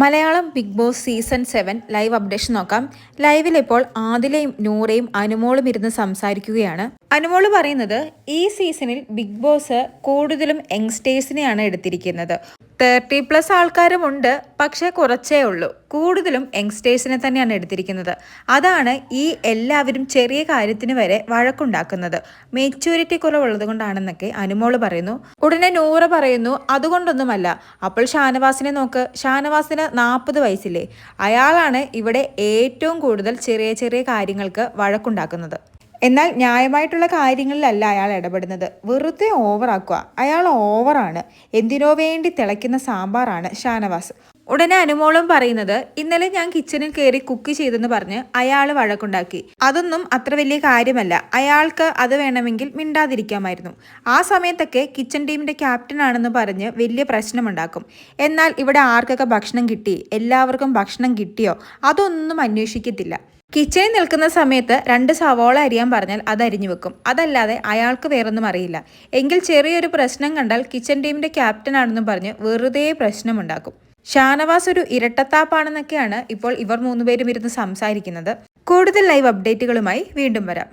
Malayalam Bigg Boss season 7 live updation നോക്കാം. ലൈവിൽ ഇപ്പോൾ ആദിലയും നൂറയും അനുമോളും ഇരുന്ന് സംസാരിക്കുകയാണ്. അനുമോള് പറയുന്നത് ഈ സീസണിൽ ബിഗ് ബോസ് കൂടുതലും യങ്സ്റ്റേഴ്സിനെയാണ് എടുത്തിരിക്കുന്നത്. 30+ ആൾക്കാരുമുണ്ട്, പക്ഷേ കുറച്ചേ ഉള്ളൂ. കൂടുതലും യങ്സ്റ്റേഴ്സിനെ തന്നെയാണ് എടുത്തിരിക്കുന്നത്. അതാണ് ഈ എല്ലാവരും ചെറിയ കാര്യത്തിന് വരെ വഴക്കുണ്ടാക്കുന്നത്. മെച്യൂരിറ്റി കുറവുള്ളത് കൊണ്ടാണെന്നൊക്കെ അനുമോള് പറയുന്നു. ഉടനെ നൂറ പറയുന്നു അതുകൊണ്ടൊന്നുമല്ല. അപ്പോൾ ഷാനവാസിനെ നോക്ക്, ഷാനവാസിന് 40 വയസ്സില്ലേ. അയാളാണ് ഇവിടെ ഏറ്റവും കൂടുതൽ ചെറിയ ചെറിയ കാര്യങ്ങൾക്ക് വഴക്കുണ്ടാക്കുന്നത്. എന്നാൽ ന്യായമായിട്ടുള്ള കാര്യങ്ങളിലല്ല അയാൾ ഇടപെടുന്നത്. വെറുതെ ഓവറാക്കുക. അയാൾ ഓവറാണ്. എന്തിനോ വേണ്ടി തിളയ്ക്കുന്ന സാമ്പാറാണ് ഷാനവാസ്. ഉടനെ അനുമോളും പറയുന്നത് ഇന്നലെ ഞാൻ കിച്ചണിൽ കയറി കുക്ക് ചെയ്തെന്ന് പറഞ്ഞ് അയാൾ വഴക്കുണ്ടാക്കി. അതൊന്നും അത്ര വലിയ കാര്യമല്ല. അയാൾക്ക് അത് വേണമെങ്കിൽ മിണ്ടാതിരിക്കാമായിരുന്നു. ആ സമയത്തൊക്കെ കിച്ചൺ ടീമിന്റെ ക്യാപ്റ്റൻ ആണെന്ന് പറഞ്ഞ് വലിയ പ്രശ്നമുണ്ടാക്കും. എന്നാൽ ഇവിടെ ആർക്കൊക്കെ ഭക്ഷണം കിട്ടി, എല്ലാവർക്കും ഭക്ഷണം കിട്ടിയോ, അതൊന്നും അന്വേഷിക്കത്തില്ല. കിച്ചണിൽ നിൽക്കുന്ന സമയത്ത് 2 സവോള അരിയാൻ പറഞ്ഞാൽ അത് അരിഞ്ഞു വെക്കും. അതല്ലാതെ അയാൾക്ക് വേറൊന്നും അറിയില്ല. എങ്കിൽ ചെറിയൊരു പ്രശ്നം കണ്ടാൽ കിച്ചൺ ടീമിന്റെ ക്യാപ്റ്റൻ ആണെന്ന് പറഞ്ഞ് വെറുതെ പ്രശ്നമുണ്ടാക്കും. ഷാനവാസ് ഒരു ഇരട്ടത്താപ്പാണെന്നൊക്കെയാണ് ഇപ്പോൾ ഇവർ 3 പേരും ഇരുന്ന് സംസാരിക്കുന്നത്. കൂടുതൽ ലൈവ് അപ്ഡേറ്റുകളുമായി വീണ്ടും വരാം.